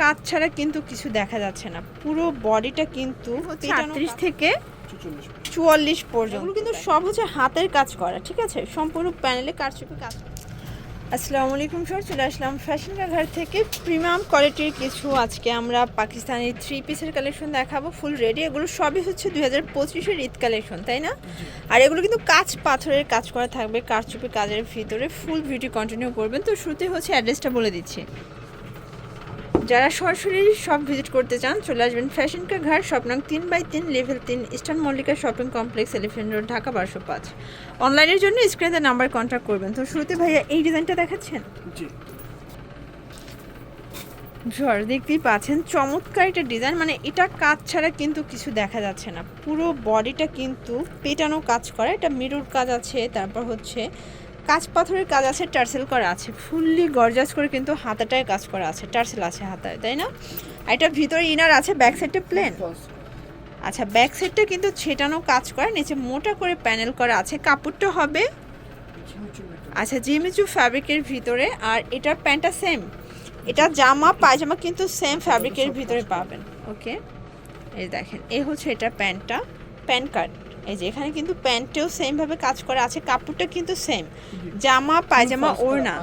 কাজ ছাড়া কিন্তু কিছু দেখা যাচ্ছে না, পুরো বডিটা কিন্তু 38 থেকে 44 পর্যন্ত, কিন্তু সব হচ্ছে হাতের কাজ করা, ঠিক আছে, সম্পূর্ণ প্যানেলে কারচুপি কাজ। আসসালামু আলাইকুম স্যার, চলে আসলাম ফ্যাশন ঘর থেকে প্রিমিয়াম কোয়ালিটির কিছু আজকে আমরা পাকিস্তানি 3 পিসের কালেকশন দেখাবো, ফুল রেডি। এগুলো সবই হচ্ছে 2025-এর ঈদ কালেকশন, তাই না? আর এগুলো কিন্তু কাজ পাথরের কাজ করা থাকবে, কারচুপি কাজের ভিতরে। ফুল ভিডিও কন্টিনিউ করবেন। তো শুরুতে হচ্ছে অ্যাড্রেসটা বলে দিচ্ছি, যারা সরাসরি শপ ভিজিট করতে চান চলে আসবেন ফ্যাশন ঘর, শপ নং 3/3, level 3, eastern Mallika shopping complex, elephant road, Dhaka 1205। অনলাইনের জন্য স্ক্রিনে নাম্বার কন্ট্যাক্ট করবেন। তো শুরুতে ভাইয়া এই ডিজাইনটা দেখাচ্ছেন। জি ঝড় দেখতেই পাচ্ছেন, চমৎকার একটা ডিজাইন, মানে এটা কাজ ছাড়া কিন্তু কিছু দেখা যাচ্ছে না, পুরো বডিটা কিন্তু পেটানো কাজ করা। এটা মিরর কাজ আছে, তারপর হচ্ছে কাজ পাথরের কাজ আছে, টার্সেল করা আছে, ফুললি গর্জাস করে কিন্তু হাতাটায় কাজ করা আছে, টার্সেল আছে হাতায়, তাই না? আর এটা ভিতরে ইনার আছে, ব্যাক সাইডটা প্লেন। আচ্ছা, ব্যাক সাইডটা কিন্তু ছেটানো কাজ করা, নিচে মোটা করে প্যানেল করা আছে, কাপড়টা হবে আচ্ছা জিমিচু ফ্যাব্রিকের ভিতরে। আর এটার প্যান্টটা সেম, এটা জামা পায়জামা কিন্তু সেম ফ্যাব্রিকের ভিতরে পাবেন। ওকে, এই দেখেন, এই হচ্ছে এটা প্যান্টটা, প্যান্ট কাট। এই যে এখানে কিন্তু প্যান্টেও সেমভাবে কাজ করা আছে, কাপড়টা কিন্তু সেম, জামা পায়জামা ওড়না।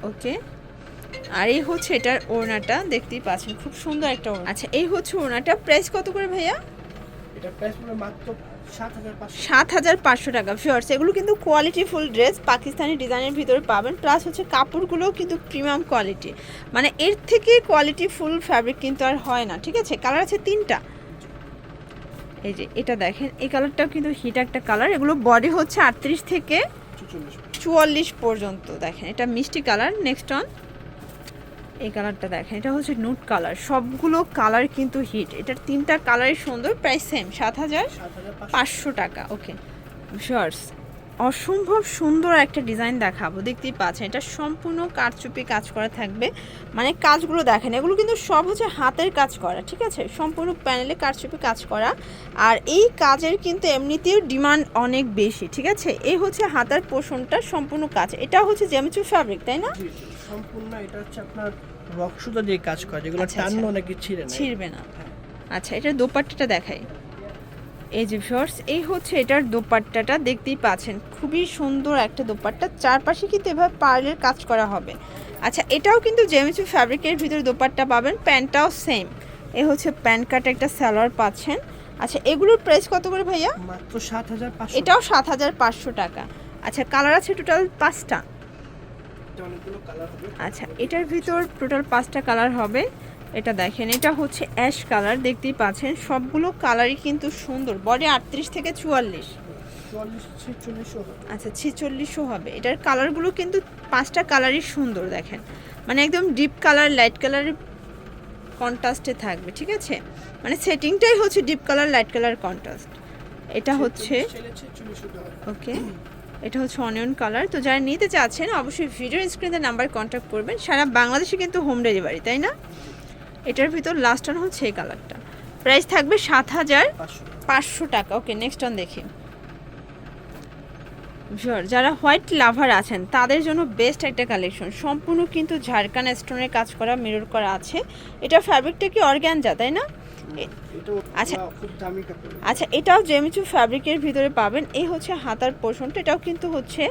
ওকে, আর এই হচ্ছে এটার ওড়নাটা, দেখতেই পাচ্ছেন খুব সুন্দর একটা ওড়না। আচ্ছা, এই হচ্ছে ওড়নাটা, প্রাইস কত করে ভাইয়া? এটা প্রাইস হলো মাত্র 7,500 টাকা। ভিউয়ার্স, এগুলো কিন্তু কোয়ালিটি ফুল ড্রেস, পাকিস্তানি ডিজাইনের ভিতরে পাবেন, প্লাস হচ্ছে কাপড়গুলোও কিন্তু প্রিমিয়াম কোয়ালিটি, মানে এর থেকে কোয়ালিটি ফুল ফ্যাব্রিক কিন্তু আর হয় না, ঠিক আছে? কালার আছে 3টা। এই যে এটা দেখেন, এই কালারটাও কিন্তু হিট একটা কালার। এগুলো বডি হচ্ছে 38 থেকে 44 পর্যন্ত। দেখেন এটা মিষ্টি কালার। নেক্সট অন, এই কালারটা দেখেন, এটা হচ্ছে নুট কালার। সবগুলো কালার কিন্তু হিট, এটার 3টা কালারই সুন্দর। প্রাইস সেম, 7,500 টাকা। ওকে ভিউয়ার্স, অসম্ভব সুন্দর একটা ডিজাইন দেখাবো, দেখতেই পাচ্ছেন, এটা সম্পূর্ণ কারচুপি কাজ করা থাকবে, মানে কাজগুলো দেখেন, এগুলো কিন্তু সব হচ্ছে হাতের কাজ করা, ঠিক আছে, সম্পূর্ণ প্যানেলে কারচুপি কাজ করা। আর এই কাজের কিন্তু এমনিতেও ডিমান্ড অনেক বেশি, ঠিক আছে? এই হচ্ছে হাতার পোর্শনটা সম্পূর্ণ কাজ, এটা হচ্ছে জ্যামিচু ফ্যাব্রিক, তাই না? সম্পূর্ণ এটা হচ্ছে আপনার রক সুতা দিয়ে কাজ করা, যেগুলো টানলো নাকি ছিঁড়বে না। আচ্ছা, এটার দোপাট্টাটা দেখাই। এই যে ভিউয়ার্স, এই হচ্ছে এটার দোপাট্টাটা, দেখতেই পাচ্ছেন খুবই সুন্দর একটা দোপাট্টা, চারপাশে কিন্তু এভাবে পার্লের কাজ করা হবে। আচ্ছা, এটাও কিন্তু জেমিচু ফ্যাব্রিকের ভিতরে দোপাট্টা পাবেন, প্যান্টটাও সেম। এ হচ্ছে প্যান্ট কাট একটা সালোয়ার পাচ্ছেন। আচ্ছা, এগুলোর প্রাইস কত করে ভাইয়া? মাত্র 7,500। এটাও 7,500 টাকা। আচ্ছা, কালার আছে টোটাল 5টা। অনেকগুলো কালার হবে। আচ্ছা, এটার ভিতর টোটাল 5টা কালার হবে। এটা দেখেন, এটা হচ্ছে অ্যাশ কালার, দেখতেই পাচ্ছেন সবগুলো কালারই কিন্তু সুন্দর। বডি 38 থেকে 44, 46 আচ্ছা 46ও হবে। এটার কালারগুলো কিন্তু 5টা কালারই সুন্দর, দেখেন, মানে একদম ডিপ কালার লাইট কালারের কন্ট্রাস্টে থাকবে, ঠিক আছে, মানে সেটিংটাই হচ্ছে deep colour light colour contrast. এটা হচ্ছে ওকে, এটা হচ্ছে অনিয়ন কালার। তো যারা নিতে চাচ্ছেন অবশ্যই ভিডিও স্ক্রিনে নাম্বার কন্ট্যাক্ট করবেন, সারা বাংলাদেশে কিন্তু হোম ডেলিভারি, তাই না? এটার ভিতর লাস্ট অন হচ্ছে এই কালারটা, প্রাইস থাকবে 7,500 টাকা। ওকে, নেক্সট অন দেখি। যারা হোয়াইট লাভার আছেন তাদের জন্য বেস্ট একটা কালেকশন, সম্পূর্ণ কিন্তু ঝাড়খান স্টোনের কাজ করা, মিরর করা আছে। এটা ফ্যাব্রিকটা কি অর্গানজা, তাই না? আচ্ছা আচ্ছা, এটাও জেমিচু ফ্যাব্রিকের ভিতরে পাবেন। এই হচ্ছে হাতার পোর্শনটা, এটাও কিন্তু হচ্ছে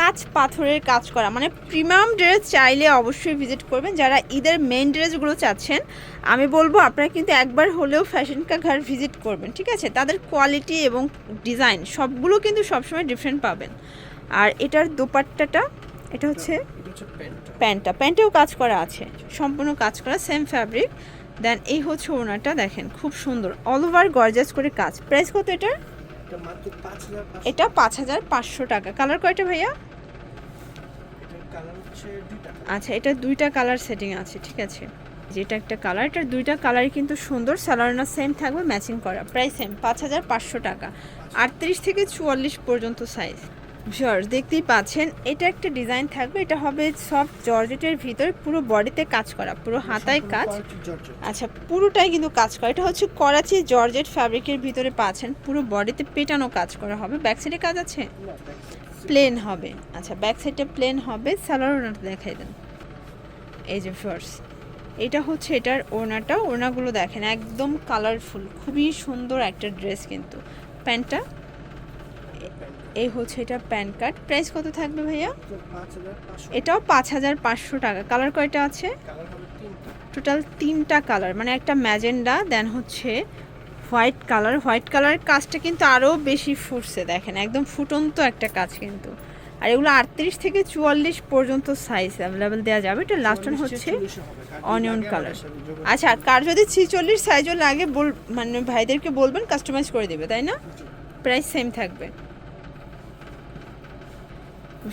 কাজ পাথরের কাজ করা, মানে প্রিমিয়াম ড্রেস চাইলে অবশ্যই ভিজিট করবেন। যারা ঈদের মেন ড্রেসগুলো চাচ্ছেন আমি বলবো আপনারা কিন্তু একবার হলেও ফ্যাশন ঘর ভিজিট করবেন, ঠিক আছে? তাদের কোয়ালিটি এবং ডিজাইন সবগুলো কিন্তু সবসময় ডিফারেন্ট পাবেন। আর এটার দোপাট্টাটা, এটা হচ্ছে প্যান্টেও কাজ করা আছে, সম্পূর্ণ কাজ করা, সেম ফ্যাব্রিক। দেন এই হচ্ছে ওড়নাটা, দেখেন খুব সুন্দর, অল ওভার গর্জাস করে কাজ। প্রাইস কত এটার? এটা 5,500 টাকা। কালার কয়টা ভাইয়া? আচ্ছা, এটা 2টা কালার সেটিং আছে, ঠিক আছে, যেটা একটা কালার, এটার 2টা কালারই কিন্তু সুন্দর, সালোয়ারটা সেম থাকবে, ম্যাচিং করা। প্রাইস সেম, 5,500 টাকা, 38 থেকে 44 পর্যন্ত সাইজ। ভিউয়ার্স, দেখতেই পাচ্ছেন এটা একটা ডিজাইন থাকবে, এটা হবে সব জর্জেটের ভিতরে, পুরো বডিতে কাজ করা, পুরো হাতায় কাজ। আচ্ছা, পুরোটাই কিন্তু কাজ করা, এটা হচ্ছে করাচি জর্জেট ফ্যাব্রিকের ভিতরে পাচ্ছেন, পুরো বডিতে পেটানো কাজ করা হবে। ব্যাক সাইডে কাজ আছে, প্লেন হবে। আচ্ছা, ব্যাক সাইডটা প্লেন হবে। সালোয়ারটা দেখাই দেন। এই যে ভিউয়ার্স, এটা হচ্ছে এটার ওড়নাটা, ওড়নাগুলো দেখেন একদম কালারফুল, খুবই সুন্দর একটা ড্রেস কিন্তু। প্যান্টটা এই হচ্ছে এটা প্যান্ট কাট। প্রাইস কত থাকবে ভাইয়া? এটাও 5500 টাকা। কালার কয়টা আছে? টোটাল 3টা কালার, মানে একটা ম্যাজেন্ডা, দেন হচ্ছে হোয়াইট কালার। হোয়াইট কালারের কাজটা কিন্তু আরও বেশি ফুটছে, দেখেন একদম ফুটন্ত একটা কাজ কিন্তু। আর এগুলো 38 থেকে 44 পর্যন্ত সাইজ অ্যাভেলেবেল দেওয়া যাবে। এটা লাস্ট ওয়ান হচ্ছে অনিয়ন কালার। আচ্ছা, কার যদি 46 সাইজও লাগে মানে ভাইদেরকে বলবেন, কাস্টমাইজ করে দেবে, তাই না? প্রাইস সেম থাকবে।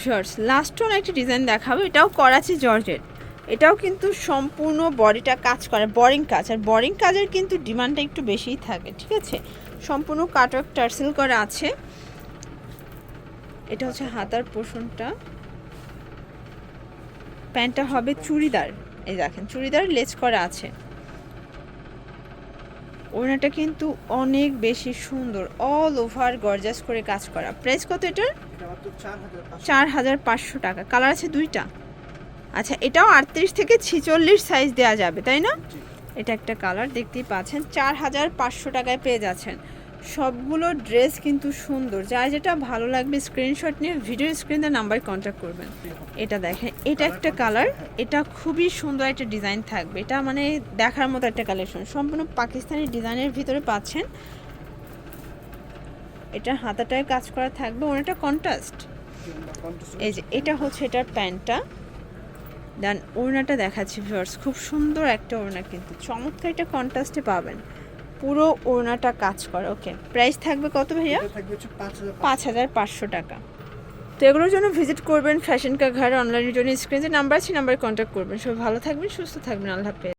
শর্টস লাস্ট ওয়ান একটা ডিজাইন দেখাবো, এটাও করাচি জর্জেট। এটাও কিন্তু সম্পূর্ণ বডিটা কাজ করে, বোরিং কাজ। আর বোরিং কাজের কিন্তু ডিমান্ডটা একটু বেশিই থাকে, ঠিক আছে? সম্পূর্ণ কাটওয়ার্ক টার্সেল করা আছে। এটা হচ্ছে হাতার পোর্শনটা। প্যান্টটা হবে চুড়িদার, এই দেখেন চুড়িদার লেস করা আছে। ওড়নাটা কিন্তু অনেক বেশি সুন্দর, অল ওভার গর্জাস করে কাজ করা। প্রাইস কত এটার? 4500 টাকা। কালার আছে 2টা। আচ্ছা, এটাও 38 থেকে 46 সাইজ দেওয়া যাবে, তাই না? এটা একটা কালার দেখতেই পাচ্ছেন, 4500 টাকায় পেয়ে যাচ্ছেন। সবগুলো ড্রেস কিন্তু সুন্দর, যার যেটা ভালো লাগবে স্ক্রিনশট নিয়ে ভিডিও স্ক্রিনে নাম্বার কন্ট্যাক্ট করবেন। এটা দেখেন, এটা একটা কালার, এটা খুবই সুন্দর একটা ডিজাইন থাকবে। এটা মানে দেখার মতো একটা কালেকশন, সম্পূর্ণ পাকিস্তানি ডিজাইনের ভিতরে পাচ্ছেন। এটা হাতাটায় কাজ করা থাকবে, ওনাটা কন্ট্রাস্ট। এই যে এটা হচ্ছে এটার প্যান্টটা, দেন ওড়নাটা দেখাচ্ছি ভিউয়ার্স, খুব সুন্দর একটা ওড়না কিন্তু, চমৎকার একটা কন্ট্রাস্টে পাবেন, পুরো ওড়নাটা কাজ করে। ওকে, প্রাইস থাকবে কত ভাইয়া? 5500 টাকা। তো এগুলোর জন্য ভিজিট করবেন ফ্যাশন কা ঘর। অনলাইনের জন্য স্ক্রিনে নাম্বার আছে, নাম্বারে কন্ট্যাক্ট করবেন। সবাই ভালো থাকবেন, সুস্থ থাকবেন, আল্লাহ হাফেজ।